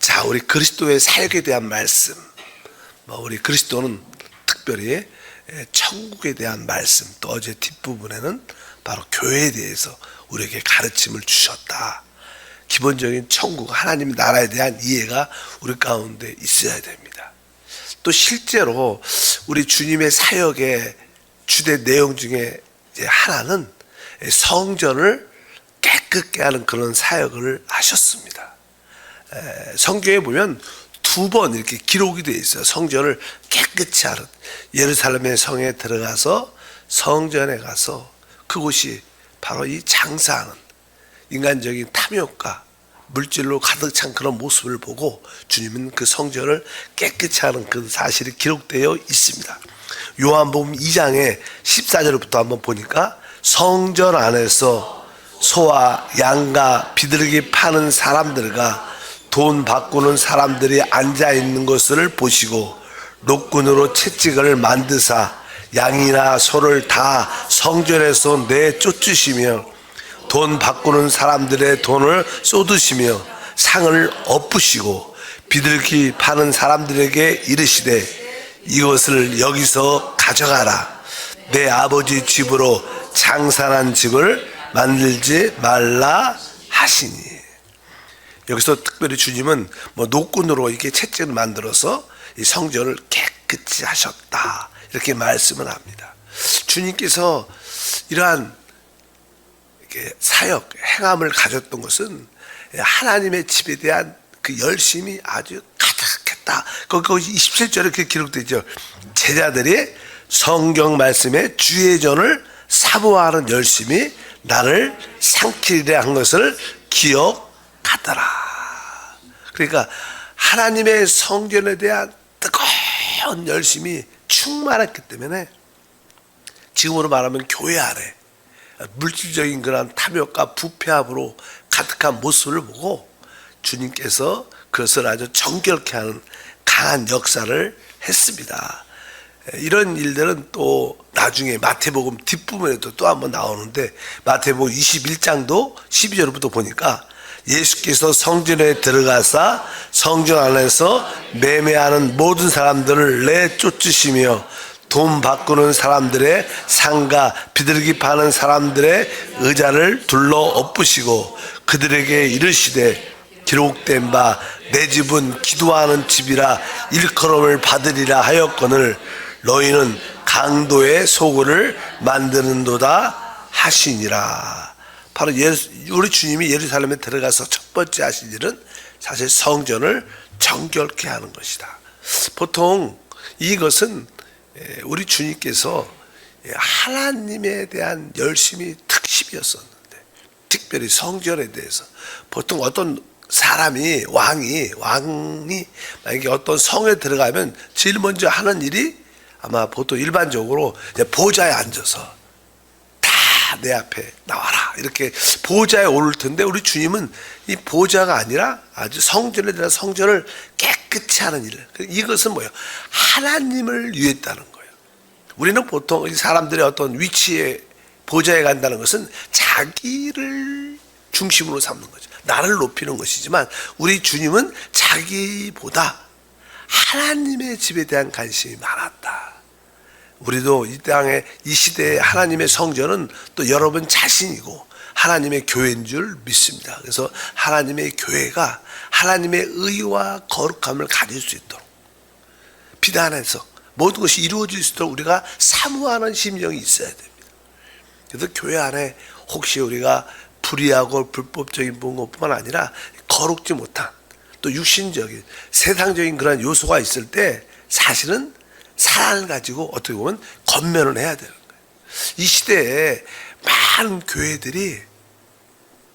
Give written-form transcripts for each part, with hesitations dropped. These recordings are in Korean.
자, 우리 그리스도의 사역에 대한 말씀, 우리 그리스도는 특별히 천국에 대한 말씀, 또 어제 뒷부분에는 바로 교회에 대해서 우리에게 가르침을 주셨다. 기본적인 천국, 하나님의 나라에 대한 이해가 우리 가운데 있어야 됩니다. 또 실제로 우리 주님의 사역의 주된 내용 중에 이제 하나는 성전을 깨끗게 하는 그런 사역을 하셨습니다. 성경에 보면 2번 이렇게 기록이 되어 있어요. 성전을 깨끗이 하는, 예루살렘의 성에 들어가서 성전에 가서 그곳이 바로 이 장사하는 인간적인 탐욕과 물질로 가득 찬 그런 모습을 보고 주님은 그 성전을 깨끗이 하는 그 사실이 기록되어 있습니다. 요한복음 2장의 14절부터 한번 보니까 성전 안에서 소와 양과 비둘기 파는 사람들과 돈 바꾸는 사람들이 앉아있는 것을 보시고 노끈으로 채찍을 만드사 양이나 소를 다 성전에서 내쫓으시며 돈 바꾸는 사람들의 돈을 쏟으시며 상을 엎으시고 비둘기 파는 사람들에게 이르시되 이것을 여기서 가져가라. 내 아버지 집으로 장사한 집을 만들지 말라 하시니. 여기서 특별히 주님은 노끈으로 이렇게 채찍을 만들어서 이 성전을 깨끗이 하셨다, 이렇게 말씀을 합니다. 주님께서 이러한 이렇게 사역, 행함을 가졌던 것은 하나님의 집에 대한 그 열심이 아주 가득했다. 거기 27절에 그렇게 기록되어 있죠. 제자들이 성경 말씀에 주의 전을 사모하는 열심이 나를 삼키리라 한 것을 기억하더라. 그러니까 하나님의 성전에 대한 뜨거운 열심이 충만했기 때문에 지금으로 말하면 교회 안에 물질적인 그런 탐욕과 부패함으로 가득한 모습을 보고 주님께서 그것을 아주 정결케 하는 강한 역사를 했습니다. 이런 일들은 또 나중에 마태복음 뒷부분에도 또 한번 나오는데, 마태복음 21장도 12절부터 보니까 예수께서 성전에 들어가사 성전 안에서 매매하는 모든 사람들을 내쫓으시며 돈 바꾸는 사람들의 상가, 비둘기 파는 사람들의 의자를 둘러 엎으시고 그들에게 이르시되 기록된 바 내 집은 기도하는 집이라 일컬음을 받으리라 하였거늘 너희는 강도의 소굴을 만드는도다 하시니라. 바로 우리 주님이 예루살렘에 들어가서 첫 번째 하신 일은 사실 성전을 정결케 하는 것이다. 보통 이것은 우리 주님께서 하나님에 대한 열심이 특심이었었는데, 특별히 성전에 대해서 보통 어떤 사람이 왕이 만약에 어떤 성에 들어가면 제일 먼저 하는 일이 아마 보통 일반적으로 보좌에 앉아서 다 내 앞에 나와라, 이렇게 보좌에 오를 텐데, 우리 주님은 이 보좌가 아니라 아주 성전에 들어가 성전을 깨끗이 하는 일, 이것은 뭐예요? 하나님을 위했다는 거예요. 우리는 보통 이 사람들의 어떤 위치에 보좌에 간다는 것은 자기를 중심으로 삼는 거죠. 나를 높이는 것이지만 우리 주님은 자기보다 하나님의 집에 대한 관심이 많았다. 우리도 이 땅에 이 시대에 하나님의 성전은 또 여러분 자신이고 하나님의 교회인 줄 믿습니다. 그래서 하나님의 교회가 하나님의 의와 거룩함을 가질 수 있도록, 비단해서 모든 것이 이루어질 수 있도록 우리가 사모하는 심령이 있어야 됩니다. 그래서 교회 안에 혹시 우리가 불의하고 불법적인 것뿐만 아니라 거룩지 못한 또 육신적인 세상적인 그런 요소가 있을 때 사실은 사랑을 가지고 어떻게 보면 권면을 해야 되는 거예요. 이 시대에 많은 교회들이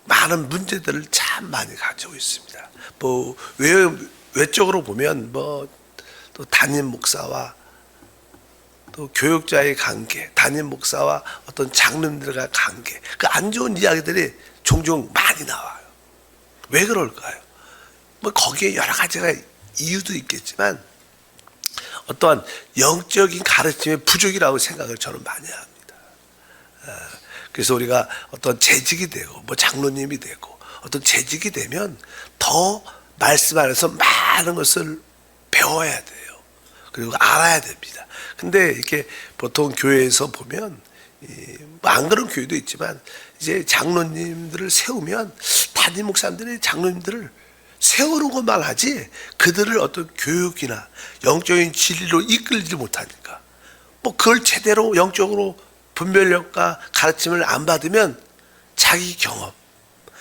많은 문제들을 참 많이 가지고 있습니다. 외적으로 보면 또 담임 목사와 또 교육자의 관계, 담임 목사와 어떤 장로님들과의 관계, 그 안 좋은 이야기들이 종종 많이 나와요. 왜 그럴까요? 거기에 여러 가지가 이유도 있겠지만 어떠한 영적인 가르침의 부족이라고 생각을 저는 많이 합니다. 그래서 우리가 어떤 재직이 되고 장로님이 되고 어떤 재직이 되면 더 말씀 안에서 많은 것을 배워야 돼요. 그리고 알아야 됩니다. 근데 이렇게 보통 교회에서 보면 안 그런 교회도 있지만 이제 장로님들을 세우면 담임 목사님들이 장로님들을 세우는 것만 하지 그들을 어떤 교육이나 영적인 진리로 이끌지 못하니까 뭐 그걸 제대로 영적으로 분별력과 가르침을 안 받으면 자기 경험,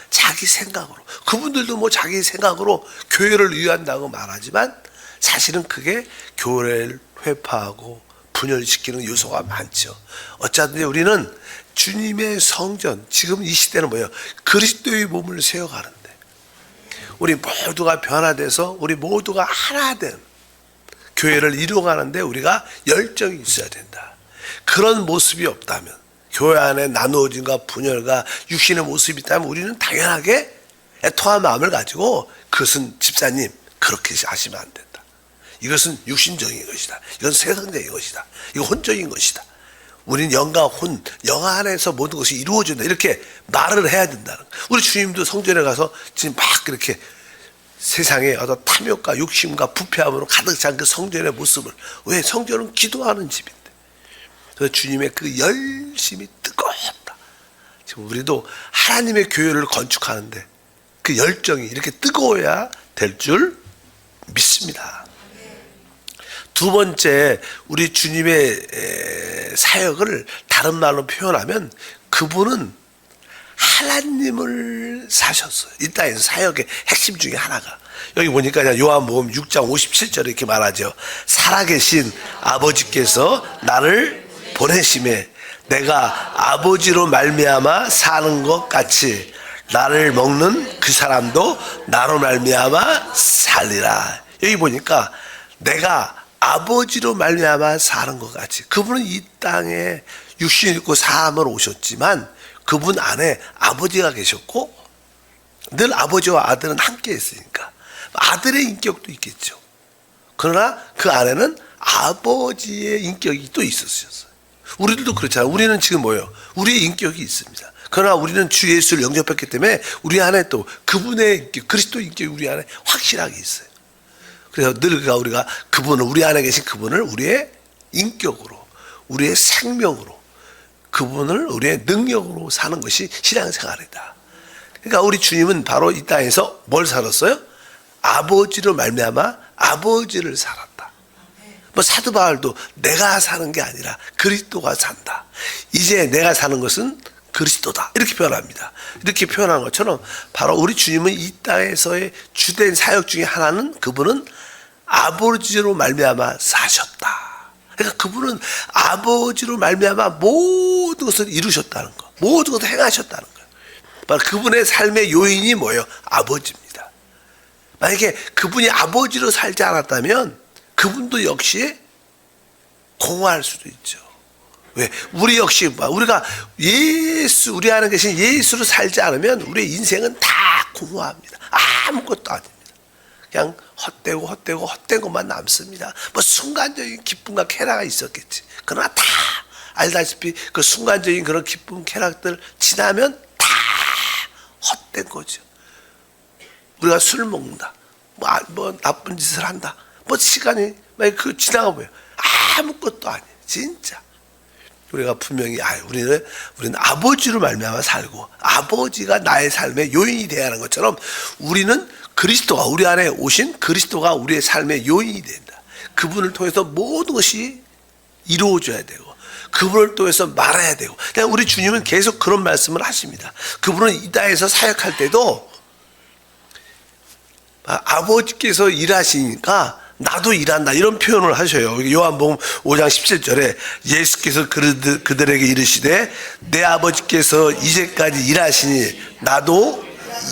자기 생각으로, 그분들도 뭐 자기 생각으로 교회를 위한다고 말하지만 사실은 그게 교회를 회파하고 분열시키는 요소가 많죠. 어쩌든지 우리는 주님의 성전, 지금 이 시대는 뭐예요? 그리스도의 몸을 세워가는데 우리 모두가 변화돼서 우리 모두가 하나 된 교회를 이루어가는데 우리가 열정이 있어야 된다. 그런 모습이 없다면, 교회 안에 나누어짐과 분열과 육신의 모습이 있다면 우리는 당연하게 애통한 마음을 가지고 그것은 집사님 그렇게 하시면 안 된다. 이것은 육신적인 것이다. 이건 세상적인 것이다. 이건 혼적인 것이다. 우리는 영과 혼, 영 안에서 모든 것이 이루어진다. 이렇게 말을 해야 된다는 거예요. 우리 주님도 성전에 가서 지금 막 이렇게 세상에 어떤 탐욕과 욕심과 부패함으로 가득 찬 그 성전의 모습을, 왜? 성전은 기도하는 집인데. 그래서 주님의 그 열심이 뜨겁다. 지금 우리도 하나님의 교회를 건축하는데 그 열정이 이렇게 뜨거워야 될 줄 믿습니다. 두 번째, 우리 주님의 사역을 다른 말로 표현하면 그분은 하나님을 사셨어요. 이 땅에서 사역의 핵심 중에 하나가, 여기 보니까 요한복음 6장 57절에 이렇게 말하죠. 살아계신 아버지께서 나를 보내심에 내가 아버지로 말미암아 사는 것 같이 나를 먹는 그 사람도 나로 말미암아 살리라. 여기 보니까 내가 아버지로 말미암아 사는 것 같이, 그분은 이 땅에 육신 있고 사람으로 오셨지만 그분 안에 아버지가 계셨고 늘 아버지와 아들은 함께 있으니까 아들의 인격도 있겠죠. 그러나 그 안에는 아버지의 인격이 또 있었어요. 우리들도 그렇잖아요. 우리는 지금 뭐예요? 우리의 인격이 있습니다. 그러나 우리는 주 예수를 영접했기 때문에 우리 안에 또 그분의 인격, 그리스도 인격이 우리 안에 확실하게 있어요. 그래서 늘 우리가 그분을, 우리 안에 계신 그분을 우리의 인격으로, 우리의 생명으로, 그분을 우리의 능력으로 사는 것이 신앙생활이다. 그러니까 우리 주님은 바로 이 땅에서 뭘 살았어요? 아버지로 말미암아 아버지를 살았다. 뭐 사도 바울도 내가 사는 게 아니라 그리스도가 산다. 이제 내가 사는 것은 그리스도다. 이렇게 표현합니다. 이렇게 표현한 것처럼 바로 우리 주님은 이 땅에서의 주된 사역 중에 하나는 그분은 아버지로 말미암아 사셨다. 그러니까 그분은 아버지로 말미암아 모든 것을 이루셨다는 것, 모든 것을 행하셨다는 거예요. 바로 그분의 삶의 요인이 뭐예요? 아버지입니다. 만약에 그분이 아버지로 살지 않았다면 그분도 역시 공허할 수도 있죠. 왜? 우리 역시 우리가 우리 안에 계신 예수로 살지 않으면 우리의 인생은 다 공허합니다. 아무것도 아닙니다. 그냥 헛된 것만 남습니다. 뭐 순간적인 기쁨과 쾌락가 있었겠지. 그러나 다 알다시피 그 순간적인 그런 기쁨, 쾌락들 지나면 다 헛된 거죠. 우리가 술 먹는다, 뭐 나쁜 짓을 한다, 뭐 시간이 그 지나가 보여. 아무것도 아니에요. 진짜. 우리가 분명히 우리는 아버지로 말미암아 살고 아버지가 나의 삶의 요인이 되어야 하는 것처럼 우리는 그리스도가, 우리 안에 오신 그리스도가 우리의 삶의 요인이 된다. 그분을 통해서 모든 것이 이루어져야 되고 그분을 통해서 말해야 되고. 그러니까 우리 주님은 계속 그런 말씀을 하십니다. 그분은 이 땅에서 사역할 때도 아버지께서 일하시니까 나도 일한다, 이런 표현을 하셔요. 요한복음 5장 17절에 예수께서 그들에게 이르시되 내 아버지께서 이제까지 일하시니 나도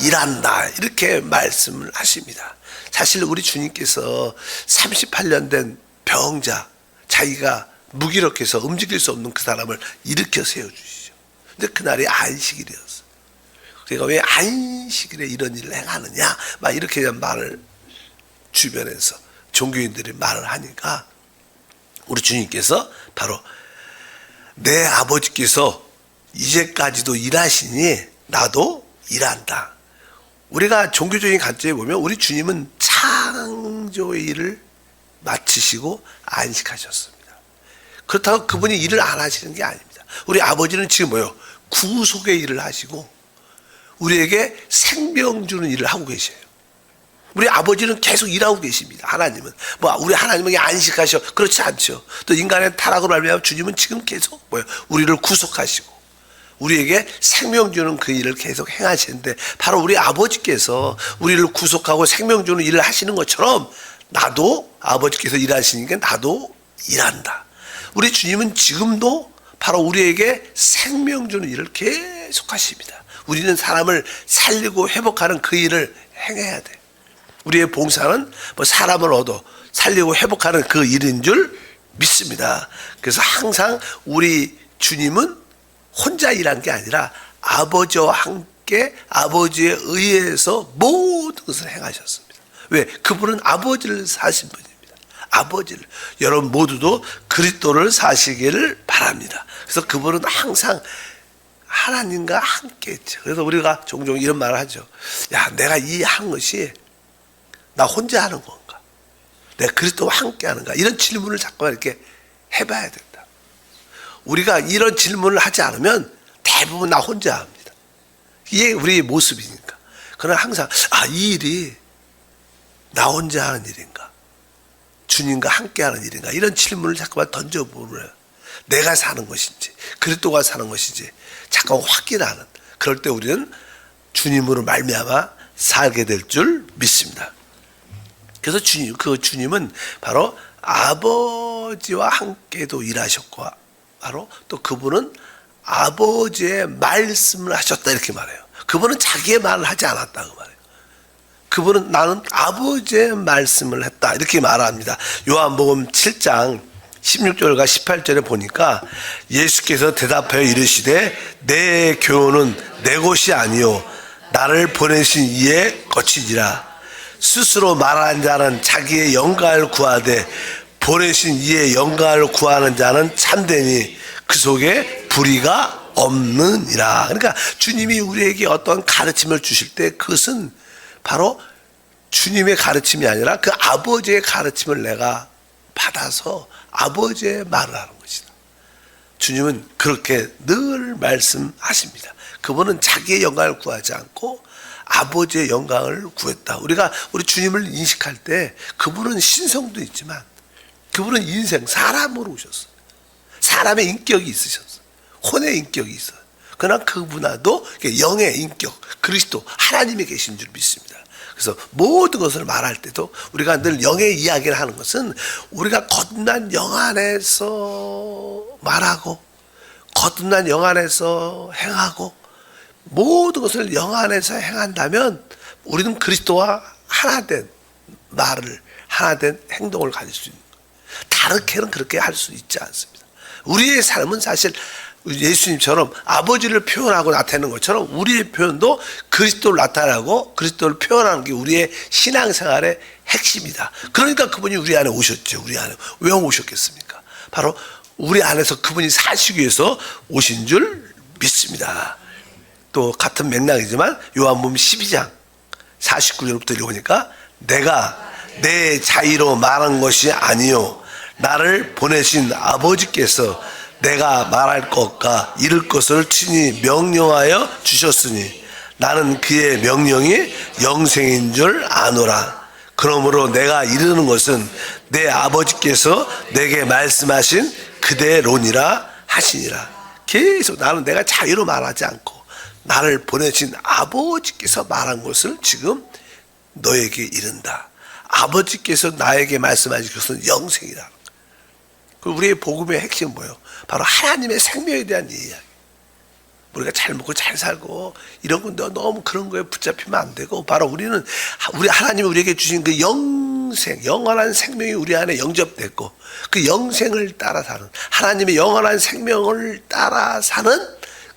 일한다, 이렇게 말씀을 하십니다. 사실 우리 주님께서 38년 된 병자, 자기가 무기력해서 움직일 수 없는 그 사람을 일으켜 세워주시죠. 근데 그날이 안식일이었어요. 그러니까 왜 안식일에 이런 일을 행하느냐, 막 이렇게 말을 주변에서 종교인들이 말을 하니까 우리 주님께서 바로 내 아버지께서 이제까지도 일하시니 나도 일한다. 우리가 종교적인 관점에 보면 우리 주님은 창조의 일을 마치시고 안식하셨습니다. 그렇다고 그분이 일을 안 하시는 게 아닙니다. 우리 아버지는 지금 뭐요? 구속의 일을 하시고 우리에게 생명 주는 일을 하고 계셔요. 우리 아버지는 계속 일하고 계십니다. 하나님은 우리 하나님에게 안식하셔, 그렇지 않죠. 또 인간의 타락으로 말미암아 주님은 지금 계속 우리를 구속하시고 우리에게 생명 주는 그 일을 계속 행하시는데, 바로 우리 아버지께서 우리를 구속하고 생명 주는 일을 하시는 것처럼 나도 아버지께서 일하시니까 나도 일한다. 우리 주님은 지금도 바로 우리에게 생명 주는 일을 계속 하십니다. 우리는 사람을 살리고 회복하는 그 일을 행해야 돼. 우리의 봉사는 사람을 얻어 살리고 회복하는 그 일인 줄 믿습니다. 그래서 항상 우리 주님은 혼자 일한 게 아니라 아버지와 함께 아버지에 의해서 모든 것을 행하셨습니다. 왜? 그분은 아버지를 사신 분입니다. 아버지를. 여러분 모두도 그리스도를 사시기를 바랍니다. 그래서 그분은 항상 하나님과 함께 했죠. 그래서 우리가 종종 이런 말을 하죠. 야, 내가 이 한 것이 나 혼자 하는 건가? 내가 그리스도와 함께 하는가? 이런 질문을 자꾸 이렇게 해봐야 된다. 우리가 이런 질문을 하지 않으면 대부분 나 혼자 합니다. 이게 우리의 모습이니까. 그러나 항상 이 일이 나 혼자 하는 일인가? 주님과 함께 하는 일인가? 이런 질문을 자꾸만 던져보는, 내가 사는 것인지 그리스도가 사는 것인지 잠깐 확인하는, 그럴 때 우리는 주님으로 말미암아 살게 될 줄 믿습니다. 그래서 주님은 바로 아버지와 함께도 일하셨고, 바로 또 그분은 아버지의 말씀을 하셨다, 이렇게 말해요. 그분은 자기의 말을 하지 않았다고 말해요. 그분은 나는 아버지의 말씀을 했다, 이렇게 말합니다. 요한복음 7장 16절과 18절에 보니까 예수께서 대답하여 이르시되 내 교훈은 내 것이 아니요 나를 보내신 이의 것이니라. 스스로 말하는 자는 자기의 영광을 구하되 보내신 이의 영광을 구하는 자는 참되니 그 속에 불의가 없느니라. 그러니까 주님이 우리에게 어떤 가르침을 주실 때 그것은 바로 주님의 가르침이 아니라 그 아버지의 가르침을 내가 받아서 아버지의 말을 하는 것이다. 주님은 그렇게 늘 말씀하십니다. 그분은 자기의 영광을 구하지 않고 아버지의 영광을 구했다. 우리가 우리 주님을 인식할 때 그분은 신성도 있지만 그분은 인생, 사람으로 오셨어요. 사람의 인격이 있으셨어요. 혼의 인격이 있어요. 그러나 그분도 영의 인격, 그리스도, 하나님이 계신 줄 믿습니다. 그래서 모든 것을 말할 때도 우리가 늘 영의 이야기를 하는 것은 우리가 거듭난 영 안에서 말하고 거듭난 영 안에서 행하고 모든 것을 영 안에서 행한다면 우리는 그리스도와 하나 된 말을, 하나 된 행동을 가질 수 있는 거예요. 다르게는 그렇게 할 수 있지 않습니다. 우리의 삶은 사실 예수님처럼 아버지를 표현하고 나타내는 것처럼 우리의 표현도 그리스도를 나타내고 그리스도를 표현하는 게 우리의 신앙생활의 핵심이다. 그러니까 그분이 우리 안에 오셨죠. 우리 안에. 왜 오셨겠습니까? 바로 우리 안에서 그분이 사시기 위해서 오신 줄 믿습니다. 또 같은 맥락이지만 요한복음 12장 49절부터 읽어보니까 내가 내 자의로 말한 것이 아니요 나를 보내신 아버지께서 내가 말할 것과 이룰 것을 친히 명령하여 주셨으니 나는 그의 명령이 영생인 줄 아노라. 그러므로 내가 이르는 것은 내 아버지께서 내게 말씀하신 그대로니라 하시니라. 계속 나는 내가 자유로 말하지 않고 나를 보내신 아버지께서 말한 것을 지금 너에게 이른다. 아버지께서 나에게 말씀하신 것은 영생이다. 우리의 복음의 핵심은 뭐예요? 바로 하나님의 생명에 대한 이야기. 우리가 잘 먹고 잘 살고 이런 건 너무 그런 거에 붙잡히면 안 되고, 바로 우리 하나님이 우리에게 주신 그 영생, 영원한 생명이 우리 안에 영접됐고 그 영생을 따라 사는, 하나님의 영원한 생명을 따라 사는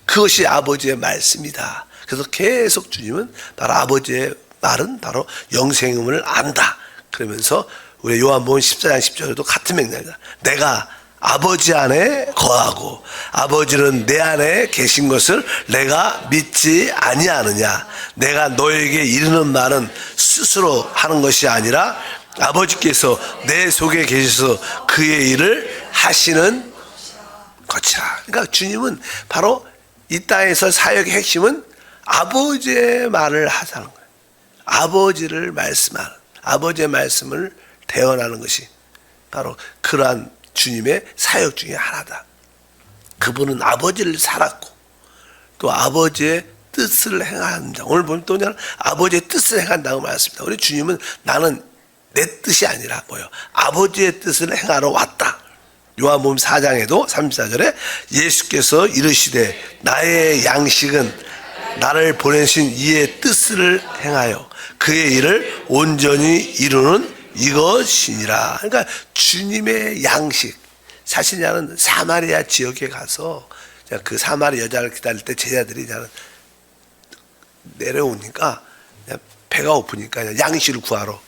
그것이 아버지의 말씀이다. 그래서 계속 주님은 바로 아버지의 말은 바로 영생임을 안다. 그러면서 우리 요한복음 14장 10절에도 같은 맥락이다. 내가 아버지 안에 거하고 아버지는 내 안에 계신 것을 내가 믿지 아니하느냐. 내가 너에게 이르는 말은 스스로 하는 것이 아니라 아버지께서 내 속에 계셔서 그의 일을 하시는 것이라. 그러니까 주님은 바로 이 땅에서 사역의 핵심은 아버지의 말을 하자는 거예요. 아버지를 말씀하는, 아버지의 말씀을 대언하는 것이 바로 그러한 주님의 사역 중에 하나다. 그분은 아버지를 살았고 또 아버지의 뜻을 행한다. 오늘 보면 또 아버지의 뜻을 행한다고 말했습니다. 우리 주님은 나는 내 뜻이 아니라 뭐요? 아버지의 뜻을 행하러 왔다. 요한복음 4장에도 34절에 예수께서 이르시되 나의 양식은 나를 보내신 이의 뜻을 행하여 그의 일을 온전히 이루는 이것이니라. 그러니까 주님의 양식. 사실 나는 사마리아 지역에 가서 그 사마리아 여자를 기다릴 때 제자들이 내려오니까 배가 고프니까 양식을 구하러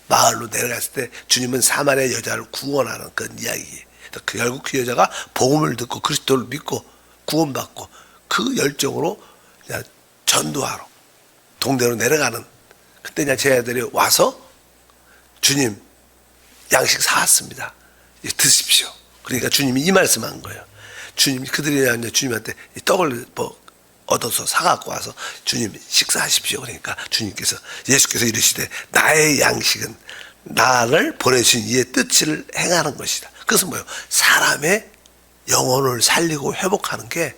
마을로 내려갔을 때 주님은 사마리아 여자를 구원하는 그런 이야기. 결국 그 여자가 복음을 듣고 그리스도를 믿고 구원받고 그 열정으로 전도하러 동대로 내려가는 그때 제자들이 와서 주님 양식 사왔습니다. 드십시오. 그러니까 주님이 이 말씀한 거예요. 주님이 그들이 주님한테 떡을 얻어서 사갖고 와서 주님 식사하십시오. 그러니까 예수께서 이르시되 나의 양식은 나를 보내신 이의 뜻을 행하는 것이다. 그것은 뭐예요? 사람의 영혼을 살리고 회복하는 게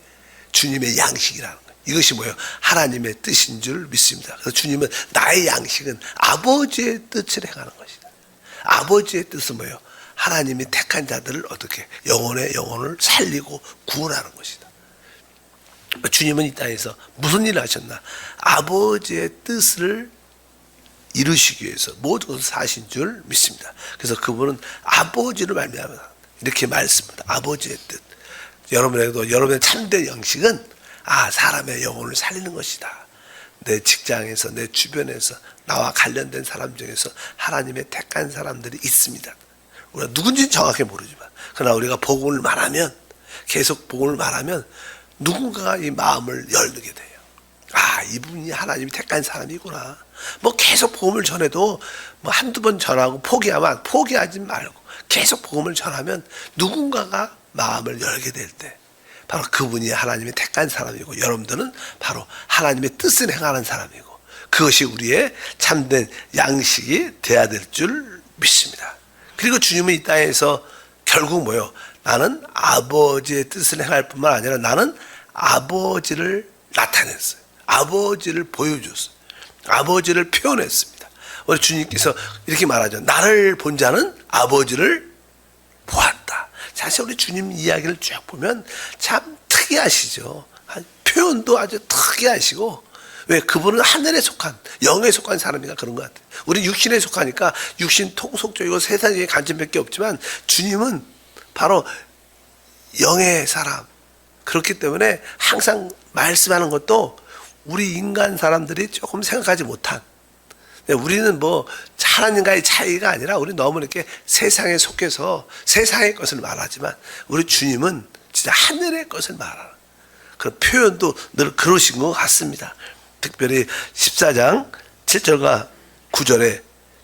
주님의 양식이라는 거예요. 이것이 뭐예요? 하나님의 뜻인 줄 믿습니다. 그래서 주님은 나의 양식은 아버지의 뜻을 행하는 것이다. 아버지의 뜻은 뭐예요? 하나님이 택한 자들을 어떻게 영혼을 살리고 구원하는 것이다. 주님은 이 땅에서 무슨 일을 하셨나? 아버지의 뜻을 이루시기 위해서 모든 것을 사신 줄 믿습니다. 그래서 그분은 아버지를 말미암아 이렇게 말씀합니다. 아버지의 뜻. 여러분의 참된 양식은 사람의 영혼을 살리는 것이다. 내 직장에서 내 주변에서 나와 관련된 사람 중에서 하나님의 택한 사람들이 있습니다. 우리가 누군지는 정확히 모르지만 그러나 우리가 복음을 말하면 계속 복음을 말하면 누군가가 이 마음을 열게 돼요. 이분이 하나님이 택한 사람이구나. 계속 복음을 전해도 한두 번 전하고 포기하지 말고 계속 복음을 전하면 누군가가 마음을 열게 될 때 바로 그분이 하나님이 택한 사람이고 여러분들은 바로 하나님의 뜻을 행하는 사람이고 그것이 우리의 참된 양식이 돼야 될 줄 믿습니다. 그리고 주님은 이 땅에서 결국 뭐예요? 나는 아버지의 뜻을 행할 뿐만 아니라 나는 아버지를 나타냈어요. 아버지를 보여줬어요. 아버지를 표현했습니다. 우리 주님께서 이렇게 말하죠. 나를 본 자는 아버지를 보았다. 사실 우리 주님 이야기를 쭉 보면 참 특이하시죠. 표현도 아주 특이하시고 왜? 그분은 하늘에 속한 영에 속한 사람이니까 그런 것 같아요. 우리 육신에 속하니까 육신 통속적이고 세상의 관점밖에 없지만 주님은 바로 영의 사람. 그렇기 때문에 항상 말씀하는 것도 우리 인간 사람들이 조금 생각하지 못한 우리는 하나님과의 차이가 아니라 우리 너무 이렇게 세상에 속해서 세상의 것을 말하지만 우리 주님은 진짜 하늘의 것을 말하는 그런 표현도 늘 그러신 것 같습니다. 특별히 14장 7절과 9절에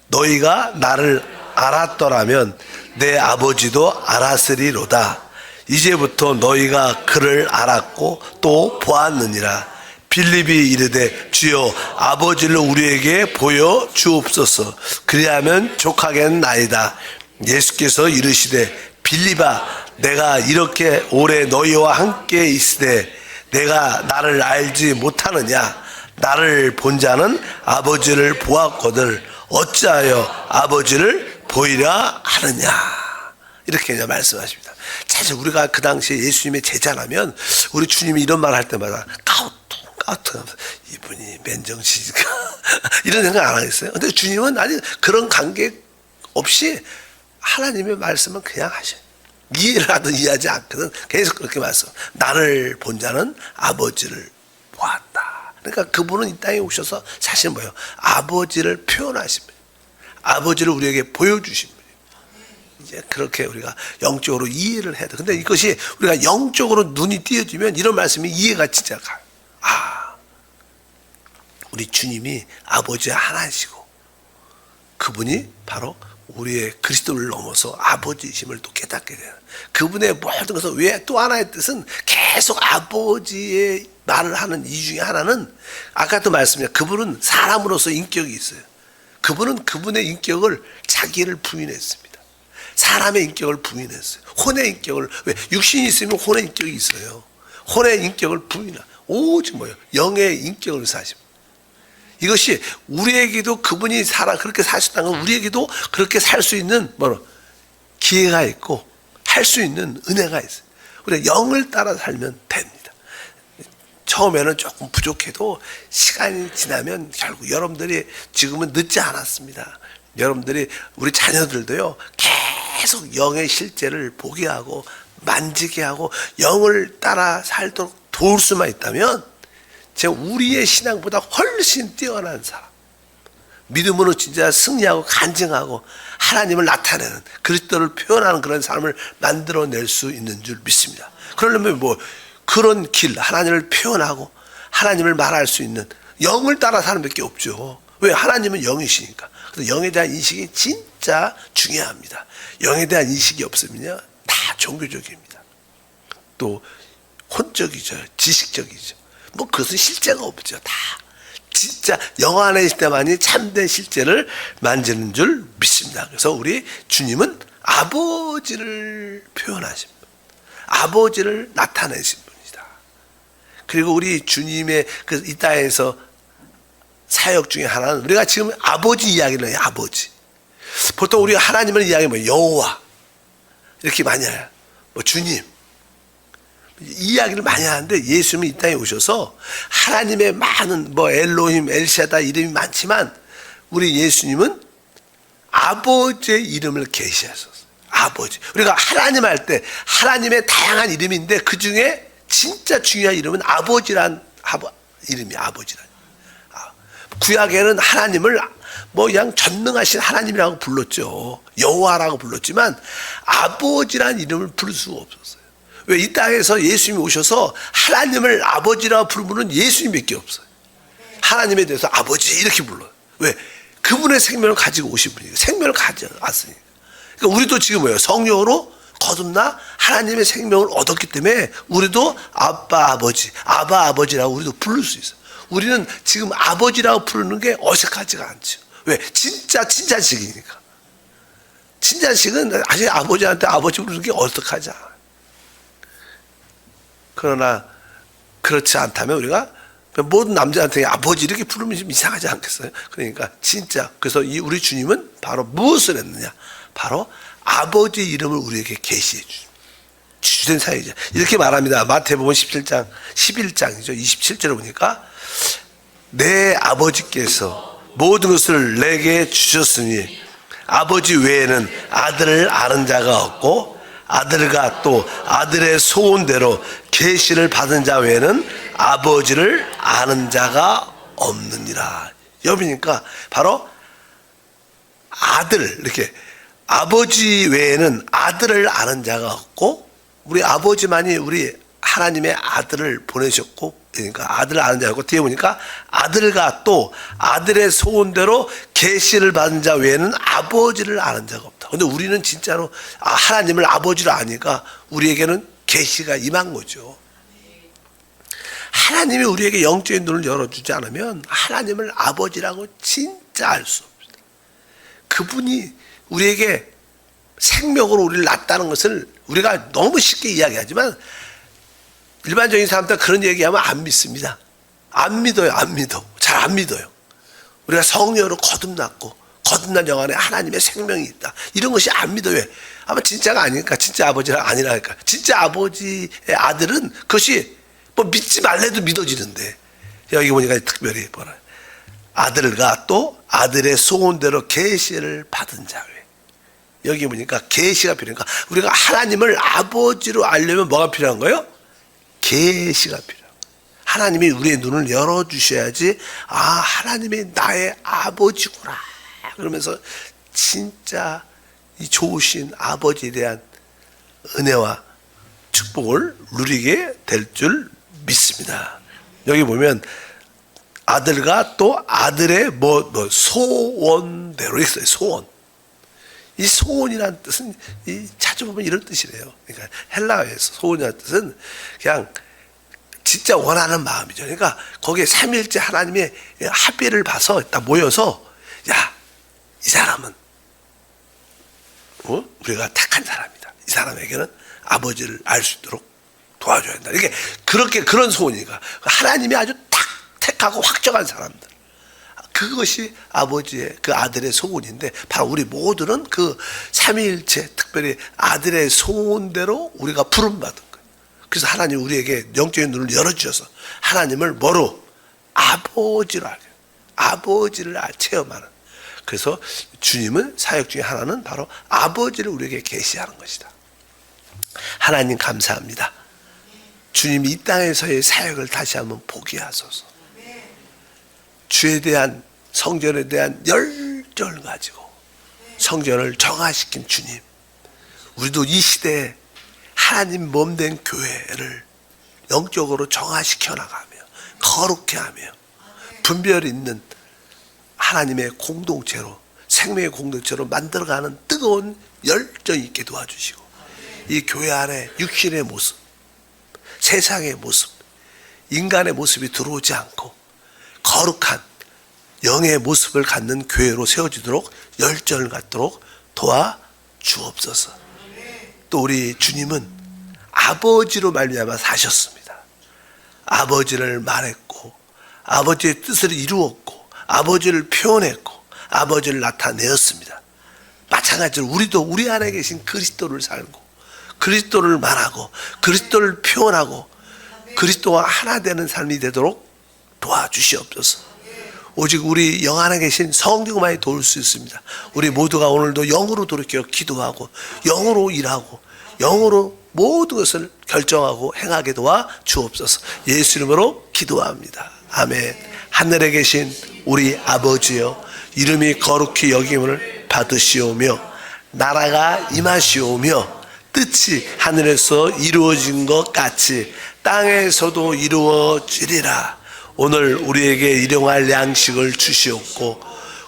너희가 나를 알았더라면 내 아버지도 알았으리로다. 이제부터 너희가 그를 알았고 또 보았느니라. 빌립이 이르되 주여 아버지를 우리에게 보여 주옵소서. 그리하면 족하겠나이다. 예수께서 이르시되 빌립아 내가 이렇게 오래 너희와 함께 있으되 내가 나를 알지 못하느냐. 나를 본 자는 아버지를 보았거늘 어찌하여 아버지를 보이라 하느냐. 이렇게 말씀하십니다. 사실 우리가 그 당시에 예수님의 제자라면 우리 주님이 이런 말 할 때마다 까우뚱하면서 이분이 맨정신일까 이런 생각 안 하겠어요? 근데 주님은 아니 그런 관계 없이 하나님의 말씀은 그냥 하셔요. 이해를 하든 이해하지 않거든 계속 그렇게 말씀. 나를 본 자는 아버지를 보았다. 그러니까 그분은 이 땅에 오셔서 사실 아버지를 표현하신 분, 아버지를 우리에게 보여주신 분이에요. 이제 그렇게 우리가 영적으로 이해를 해야 돼. 근데 이것이 우리가 영적으로 눈이 띄어지면 이런 말씀이 이해가 진짜 가요. 아, 우리 주님이 아버지 하나이시고 그분이 바로 우리의 그리스도를 넘어서 아버지이심을 또 깨닫게 되는 그분의 모든 것은 왜 또 하나의 뜻은 계속 아버지의 말을 하는 이 중에 하나는 아까도 말씀드렸지만 그분은 사람으로서 인격이 있어요. 그분은 그분의 인격을 자기를 부인했습니다. 사람의 인격을 부인했어요. 혼의 인격을 왜 육신이 있으면 혼의 인격이 있어요. 혼의 인격을 부인하 오직 뭐예요? 영의 인격을 사십니다. 이것이 우리에게도 그분이 그렇게 사셨다는 건 우리에게도 그렇게 살 수 있는 기회가 있고 할 수 있는 은혜가 있어요. 우리가 영을 따라 살면 됩니다. 처음에는 조금 부족해도 시간이 지나면 결국 여러분들이 지금은 늦지 않았습니다. 여러분들이 우리 자녀들도요 계속 영의 실제를 보게 하고 만지게 하고 영을 따라 살도록 도울 수만 있다면 제가 우리의 신앙보다 훨씬 뛰어난 사람, 믿음으로 진짜 승리하고 간증하고 하나님을 나타내는 그리스도를 표현하는 그런 삶을 만들어낼 수 있는 줄 믿습니다. 그러려면 그런 길, 하나님을 표현하고 하나님을 말할 수 있는 영을 따라 사는 밖에 없죠. 왜? 하나님은 영이시니까. 그래서 영에 대한 인식이 진짜 중요합니다. 영에 대한 인식이 없으면요 다 종교적입니다. 또 혼적이죠. 지식적이죠. 그것은 실제가 없죠. 다 진짜 영 안에 있을 때만이 참된 실제를 만지는 줄 믿습니다. 그래서 우리 주님은 아버지를 표현하신 분, 아버지를 나타내신 분이다. 그리고 우리 주님의 이 땅에서 사역 중에 하나는 우리가 지금 아버지 이야기를 해요. 아버지. 보통 우리가 하나님을 이야기하면 여호와 이렇게 많이 해요. 주님 이야기를 많이 하는데 예수님이 이 땅에 오셔서 하나님의 많은 엘로힘, 엘샤다 이름이 많지만 우리 예수님은 아버지의 이름을 계시하셨어요. 아버지. 우리가 하나님 할 때 하나님의 다양한 이름인데 그 중에 진짜 중요한 이름은 아버지란 이름이 아버지란. 구약에는 하나님을 그냥 전능하신 하나님이라고 불렀죠. 여호와라고 불렀지만 아버지란 이름을 부를 수가 없었어요. 왜? 이 땅에서 예수님이 오셔서 하나님을 아버지라고 부르는 분은 예수님밖에 없어요. 하나님에 대해서 아버지 이렇게 불러요. 왜? 그분의 생명을 가지고 오신 분이에요. 생명을 가져왔으니까. 그러니까 우리도 지금 뭐예요? 성령으로 거듭나 하나님의 생명을 얻었기 때문에 우리도 아빠 아버지라고 우리도 부를 수 있어요. 우리는 지금 아버지라고 부르는 게 어색하지가 않죠. 왜? 친자식이니까. 친자식은 아직 아버지한테 아버지 부르는 게 어색하지 않아요. 그러나 그렇지 않다면 우리가 모든 남자한테 아버지 이렇게 부르면 좀 이상하지 않겠어요? 그러니까 진짜 그래서 우리 주님은 바로 무엇을 했느냐? 바로 아버지 이름을 우리에게 계시해 주신 사이죠. 이렇게 말합니다. 마태복음 11장 11장이죠. 27절에 보니까 내 아버지께서 모든 것을 내게 주셨으니 아버지 외에는 아들을 아는 자가 없고 아들과 또 아들의 소원대로 계시를 받은 자 외에는 아버지를 아는 자가 없느니라. 여비니까 바로 아들 이렇게 아버지 외에는 아들을 아는 자가 없고 우리 아버지만이 우리 하나님의 아들을 보내셨고 그러니까 아들을 아는 자고 뒤에 보니까 아들과 또 아들의 소원대로 계시를 받은 자 외에는 아버지를 아는 자가 없다. 근데 우리는 진짜로 하나님을 아버지로 아니까 우리에게는 계시가 임한 거죠. 하나님이 우리에게 영적인 눈을 열어주지 않으면 하나님을 아버지라고 진짜 알 수 없습니다. 그분이 우리에게 생명으로 우리를 낳았다는 것을 우리가 너무 쉽게 이야기하지만 일반적인 사람들 그런 얘기하면 안 믿습니다. 안 믿어요. 잘 안 믿어요. 우리가 성령으로 거듭났고 거듭난 영 안에 하나님의 생명이 있다. 이런 것이 안 믿어요. 왜? 아마 진짜가 아니니까. 진짜 아버지가 아니라니까. 진짜 아버지의 아들은 그것이 믿지 말래도 믿어지는데 여기 보니까 특별히 뭐라 아들과 또 아들의 소원대로 계시를 받은 자 외에 여기 보니까 계시가 필요하니까 우리가 하나님을 아버지로 알려면 뭐가 필요한 거예요? 계시가 필요해요. 하나님이 우리의 눈을 열어주셔야지 하나님이 나의 아버지구나 그러면서 진짜 이 좋으신 아버지에 대한 은혜와 축복을 누리게 될 줄 믿습니다. 여기 보면 아들과 또 아들의 소원대로 있어요. 소원. 이 소원이라는 뜻은 찾아보면 이런 뜻이래요. 그러니까 헬라어에서 소원이라는 뜻은 그냥 진짜 원하는 마음이죠. 그러니까 거기에 삼위일체 하나님의 합의를 봐서 딱 모여서 야, 이 사람은 우리가 택한 사람이다. 이 사람에게는 아버지를 알 수 있도록 도와줘야 한다. 이게 그렇게 그런 소원이니까 하나님이 아주 딱 택하고 확정한 사람들. 그것이 아버지의 그 아들의 소원인데 바로 우리 모두는 그 삼위일체 특별히 아들의 소원대로 우리가 부름받은 거예요. 그래서 하나님 우리에게 영적인 눈을 열어주셔서 하나님을 뭐로? 아버지로 알게. 아버지를 체험하는. 그래서 주님은 사역 중에 하나는 바로 아버지를 우리에게 계시하는 것이다. 하나님 감사합니다. 주님이 이 땅에서의 사역을 다시 한번 보게 하소서. 주에 대한 성전에 대한 열정을 가지고 성전을 정화시킨 주님, 우리도 이 시대에 하나님 몸된 교회를 영적으로 정화시켜 나가며 거룩해 하며 분별 있는 하나님의 공동체로 생명의 공동체로 만들어가는 뜨거운 열정이 있게 도와주시고 이 교회 안에 육신의 모습, 세상의 모습, 인간의 모습이 들어오지 않고 거룩한 영의 모습을 갖는 교회로 세워지도록 열정을 갖도록 도와주옵소서. 또 우리 주님은 아버지로 말미암아 사셨습니다. 아버지를 말했고 아버지의 뜻을 이루었고 아버지를 표현했고 아버지를 나타내었습니다. 마찬가지로 우리도 우리 안에 계신 그리스도를 살고 그리스도를 말하고 그리스도를 표현하고 그리스도와 하나 되는 삶이 되도록 도와주시옵소서. 오직 우리 영 안에 계신 성령만이 도울 수 있습니다. 우리 모두가 오늘도 영으로 돌이켜 기도하고 영으로 일하고 영으로 모든 것을 결정하고 행하게 도와 주옵소서. 예수 이름으로 기도합니다. 아멘. 하늘에 계신 우리 아버지여, 이름이 거룩히 여김을 받으시오며 나라가 임하시오며 뜻이 하늘에서 이루어진 것 같이 땅에서도 이루어지리라. 오늘 우리에게 일용할 양식을 주시옵고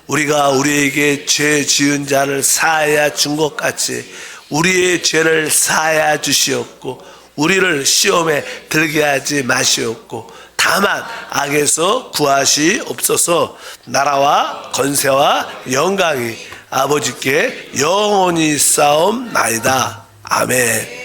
우리가 우리에게 죄 지은 자를 사하여 준 것 같이 우리의 죄를 사하여 주시옵고 우리를 시험에 들게 하지 마시옵고 다만 악에서 구하시옵소서. 나라와 권세와 영광이 아버지께 영원히 싸움나이다. 아멘.